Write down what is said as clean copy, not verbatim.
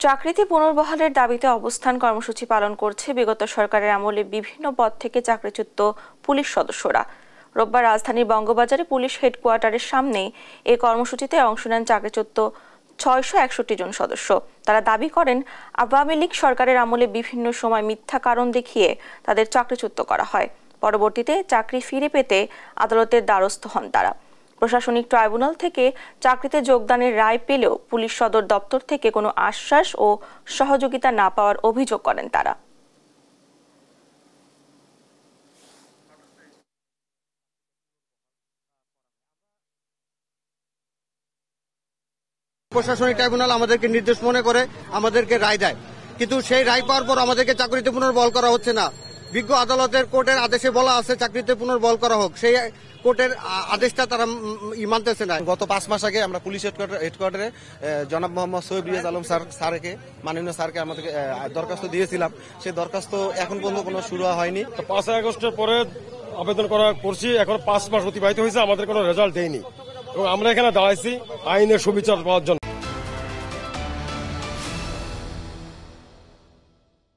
চাকরিতে পুনর্বহালের দাবিতে অবস্থান কর্মসূচি পালন করছে বিগত সরকারের আমলে বিভিন্ন পদ থেকে চাকরিচ্যুত পুলিশ সদস্যরা। রোববার রাজধানীর বঙ্গবাজারে পুলিশ হেডকোয়ার্টারের সামনে এই কর্মসূচিতে অংশ নেন চাকরিচ্যুত 661 জন সদস্য। তারা দাবি করেন, আওয়ামী লীগ সরকারের আমলে বিভিন্ন সময় মিথ্যা কারণ দেখিয়ে তাদের চাকরিচ্যুত করা হয়। পরবর্তীতে চাকরি ফিরে পেতে আদালতের দ্বারস্থ হন তারা। প্রশাসনিক ট্রাইব্যুনাল থেকে চাকরিতে যোগদানের রায় পেলেও পুলিশ সদর দপ্তর থেকে কোনো আশ্বাস ও সহযোগিতা না পাওয়ার অভিযোগ করেন তারা। প্রশাসনিক ট্রাইব্যুনাল আমাদেরকে নির্দোষ মনে করে আমাদেরকে রায় দেয়, কিন্তু সেই রায় পাওয়ার পর আমাদেরকে চাকরিতে পুনর্বহাল করা হচ্ছে না। বিজ্ঞ আদালতের কোর্টের আদেশে বলা আছে চাকরিতে পুনর্বহাল করা হোক, সেই কোর্টের আদেশটা তারা মানতেছে না। গত 5 মাস আগে আমরা পুলিশ হেডকোয়ার্টারে জনাব মোহাম্মদ সৈয়দ রিয়াজ আলম স্যারকে, মাননীয় স্যারকে আমাদেরকে দরখাস্ত দিয়েছিলাম। সেই দরখাস্ত এখন পর্যন্ত কোনো শুরু হয়নি। 5 আগস্টের পরে আবেদন করছি, এখন 5 মাস অতিবাহিত হয়েছে, আমাদের কোনো রেজাল্ট দেয়নি এবং আমরা এখানে দাঁড়াইছি আইনের সুবিচার পাওয়ার জন্য।